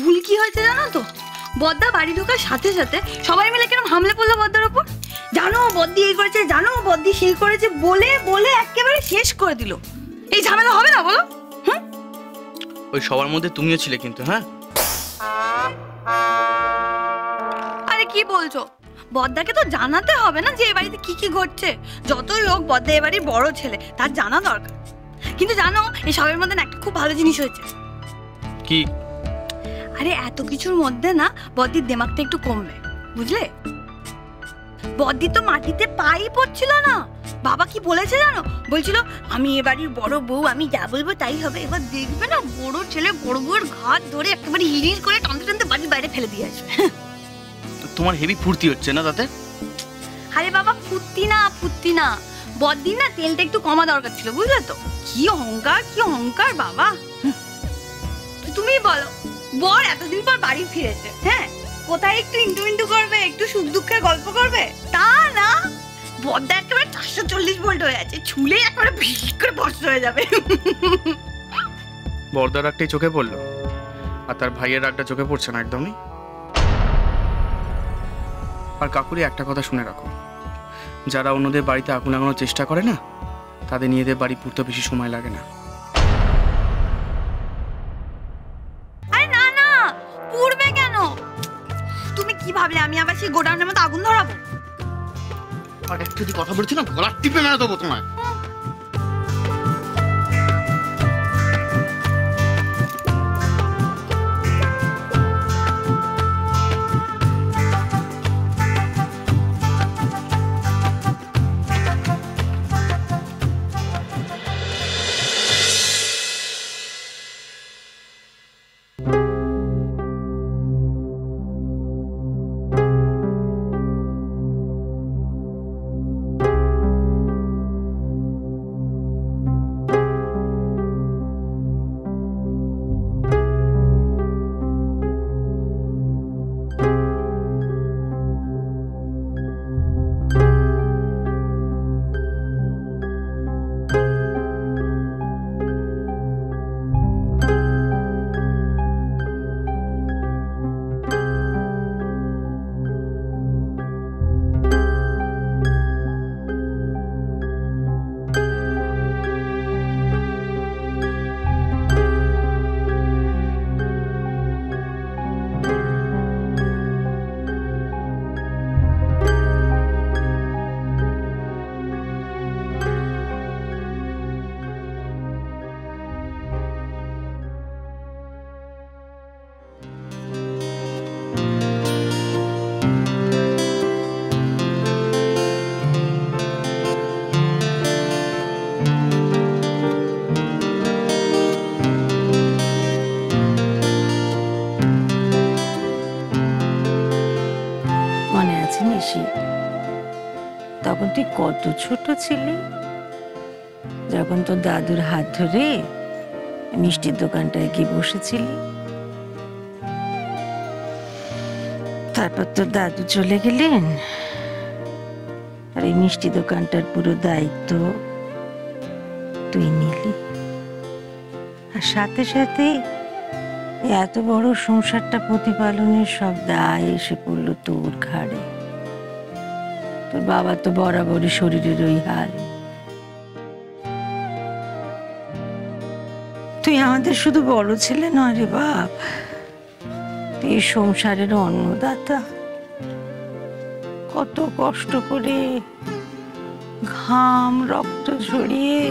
ভুল কি হয়েছে জানো তো? বদ্দা বাড়ি ঢোকার সাথে সাথে সবাই মিলে কেন হামলে পড়লো বদ্দার ওপর। জানো বদ্দি এই করেছে, জানো বদ্দি সেই করেছে বলে বলে একেবারে শেষ করে দিল। এই ঝামেলা হবে না বলো? ওই সবার মধ্যে তুমিও ছিলে কিন্তু। হ্যাঁ, আরে কি বলছো? বদ্দাকে তো জানাতে হবে না যে এ বাড়িতে কি কি ঘটছে। যতই হোক বদ্দা এ বাড়ির বড় ছেলে, তার জানা দরকার। কিন্তু জানো এই সবের মধ্যে একটা খুব ভালো জিনিস হয়েছে। কি? আরে এত কিছুর মধ্যে না বদ্দির দিমাগটা একটু কমবে, বুঝলে? বদ্দি তো মাটিতে পাই পড়ছিল না। বাবা কি বলেছে জানো? বলছিল আমি এ বাড়ির বড় বউ, আমি যা বলবো তাই হবে। এবার দেখবে না বড় ছেলে বড় বউয়ের ঘাট ধরে একেবারে হিড়ির করে টানতে টানতে বাড়ির বাইরে ফেলে দিয়ে আসবে। তোমার হেভি ফুর্তি হচ্ছে না তাতে? আরে বাবা ফুর্তি না, বদ্দির না তেলটা একটু কমা দরকার ছিল, বুঝলে তো? কি অহংকার বাবা। তুমি বলো, বর এতদিন পর বাড়ি ফিরেছে, হ্যাঁ, কোথায় একটু ইন্টু করবে, একটু সুখ দুঃখের গল্প করবে? তা না, বদ্দা একেবারে 440 ভোল্ট হয়ে আছে, ছুলে একেবারে ভিড় করে বর্ষা হয়ে যাবে। বর্দার রাগটাই চোখে পড়লো, আর তার ভাইয়ের রাগটা চোখে পড়ছে না একদমই। আর কাকুরি একটা কথা শুনে রাখো, যারা অন্যদের বাড়িতে আগুন লাগানোর চেষ্টা করে না, তাদের নিজেদের বাড়ি পুড়তে বেশি সময় লাগে না। আরে না না, পুড়বে কেন? তুমি কি ভাবলে আমি আবার সেই গোডাউনের মতো আগুন ধরাবো? আর একটু যদি কথা বলছি না, গলা টিপে মেরে দেবো তোমায়। তখন তুই কত ছোট ছিলি, যখন তোর দাদুর হাত ধরে মিষ্টির দোকানটায় গিয়ে বসেছিলি। তারপর তোর দাদু চলে গেলেন, আর এই মিষ্টি দোকানটার পুরো দায়িত্ব তুই নিলি। আর সাথে সাথে এত বড় সংসারটা প্রতিপালনের সব দায় এসে পড়লো তোর ঘাড়ে। তোর বাবা তো বরাবরই শরীরের ওই হাল। তুই আমাদের শুধু বড় ছেলে নয় রে বাপ, তুই সংসারের অন্নদাতা। কত কষ্ট করে ঘাম রক্ত ঝরিয়ে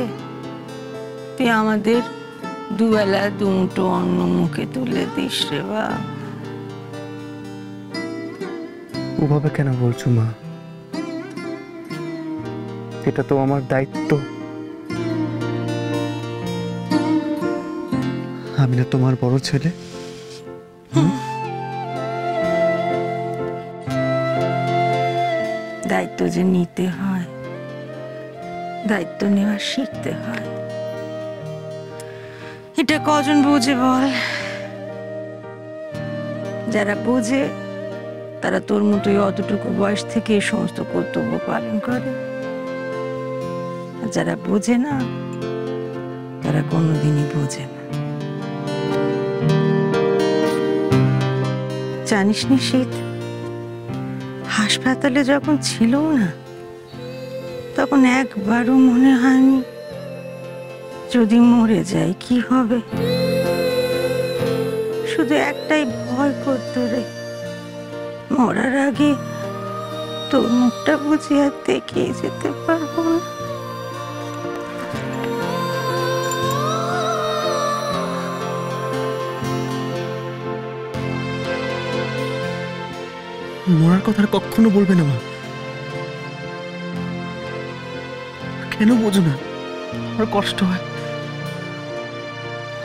তুই আমাদের দুবেলা দুমুঠো অন্ন মুখে তুলে দিস রে বাপ। ওভাবে কেন বলছো মা? এটা তো আমার দায়িত্ব। আমি না তোমার বড় ছেলে? দায়িত্ব যে নিতে হয়, দায়িত্ব নেওয়া শিখতে হয়। এটা কজন বোঝে বল? যারা বোঝে তারা তোর মতোই অতটুকু বয়স থেকে এই সমস্ত কর্তব্য পালন করে। আর যারা বোঝে না তারা কোনোদিনই বোঝে না। জানিস নিশীথ, হাসপাতালে যখন ছিল না তখন একবারও মনে হয়নি যদি মরে যায় কি হবে। শুধু একটাই ভয় করতো রে, মরার আগে তোর মুখটা বুঝি আর দেখিয়ে যেতে পারবো না। মরার কথা আর কখনো বলবে না মা। কেন বোঝো না? আমার কষ্ট হয়,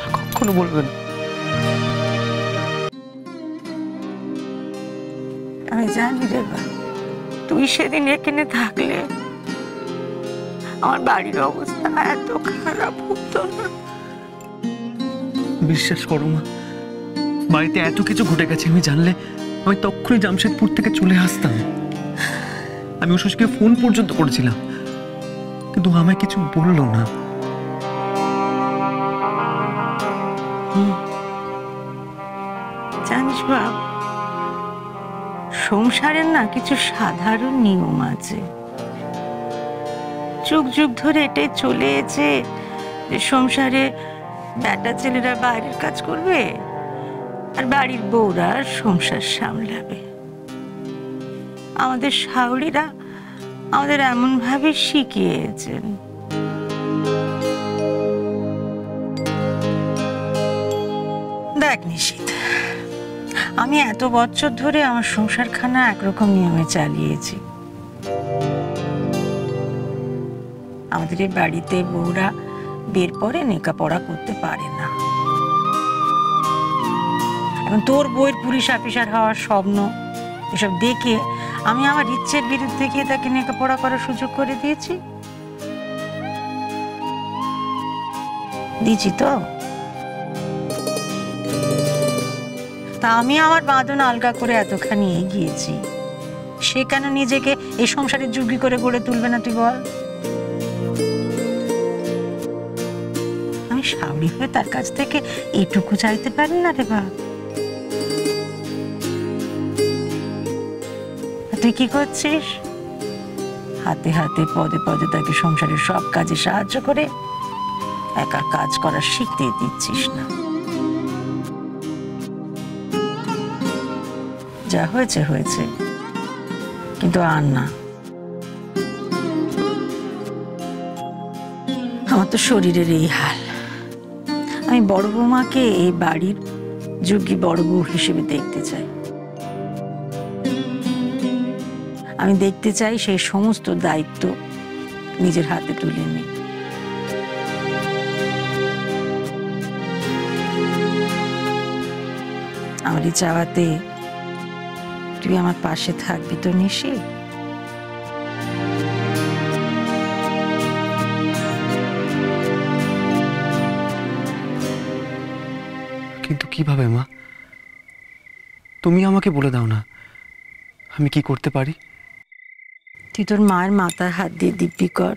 আর কখনো বলবে না। আমি জানি রে বা, তুই সেদিন এখানে থাকলে আমার বাড়ির অবস্থা এত খারাপ হতো না। বিশ্বাস করো মা, বাড়িতে এত কিছু ঘটে গেছে আমি জানলে আমি তখনই জামশেদপুর থেকে চলে আসতাম। আমি উষাকে ফোন পর্যন্ত করেছিলাম, কিন্তু আমায় কিছু বললো না। জানিস বাপ, সংসারের না কিছু সাধারণ নিয়ম আছে। যুগ যুগ ধরে এটাই চলে এসেছে যে সংসারে বেটা ছেলেরা বাইরের কাজ করবে আর বাড়ির বউরা সংসার সামলাবে। আমাদের শাশুড়িরা আমাদের এমন ভাবে শিখিয়েছেন। দেখ নিশীথ, আমি এত বছর ধরে আমার সংসারখানা একরকম নিয়মে চালিয়েছি। আমাদের এই বাড়িতে বউরা বের পরে লেখাপড়া করতে পারে না। এখন তোর বইয়ের পুলিশ অফিসার হওয়ার স্বপ্ন, এসব দেখে আমি আমার ইচ্ছের বিরুদ্ধে গিয়ে তাকে লেখাপড়া করার সুযোগ করে দিয়েছি। দিয়েছি তো? তা আমি আমার বাঁধন আলগা করে এতখানি এগিয়েছি, সে কেন নিজেকে এই সংসারের যুগী করে গড়ে তুলবে না তুই বল? আমি শাশুড়ি হয়ে তার কাছ থেকে এটুকু চাইতে পারি না রে বাপ। তুই কি করছিস? হাতে হাতে পদে পদে তাকে সংসারের সব কাজে সাহায্য করে একা কাজ করা শিখতে দিচ্ছিস না। যা হয়েছে হয়েছে, কিন্তু আর না। আমার তো শরীরের এই হাল। আমি বড় বৌমাকে এই বাড়ির যোগ্যী বড় বউ হিসেবে দেখতে চাই। আমি দেখতে চাই সেই সমস্ত দায়িত্ব নিজের হাতে তুলে নি। আমার এই চাওয়াতে তুই আমার পাশে থাকবি তো নিশি? কিন্তু কিভাবে মা? তুমি আমাকে বলে দাও না, আমি কি করতে পারি? তুই তোর মায়ের মাথায় হাত দিয়ে দিব্যি কর,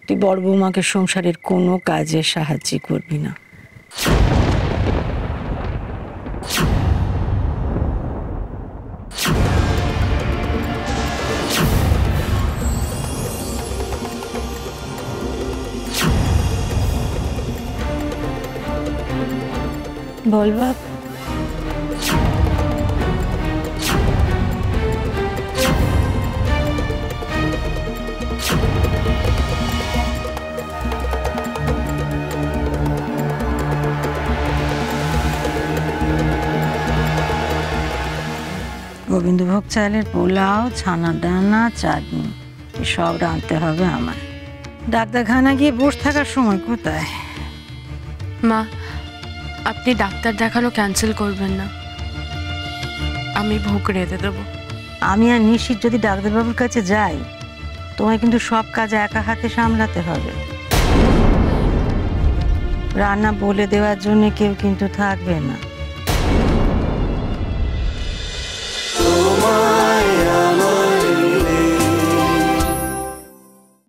তুই বড় বৌমাকে সংসারের কোনো কাজে সাহায্য করবি না। বল বাপ। গোবিন্দভোগ চালের পোলাও, ছানা ডানা, চাটনি সব রাঁধতে হবে আমায়। ডাক্তারখানা গিয়ে বসে থাকার সময় কোথায়? মা, আপনি ডাক্তার দেখানো ক্যান্সেল করবেন না, আমি ভোগ রেঁধে দেবো। আমি আর নিশীথ যদি ডাক্তারবাবুর কাছে যাই, তোমায় কিন্তু সব কাজ একা হাতে সামলাতে হবে। রান্না বলে দেওয়ার জন্য কেউ কিন্তু থাকবে না।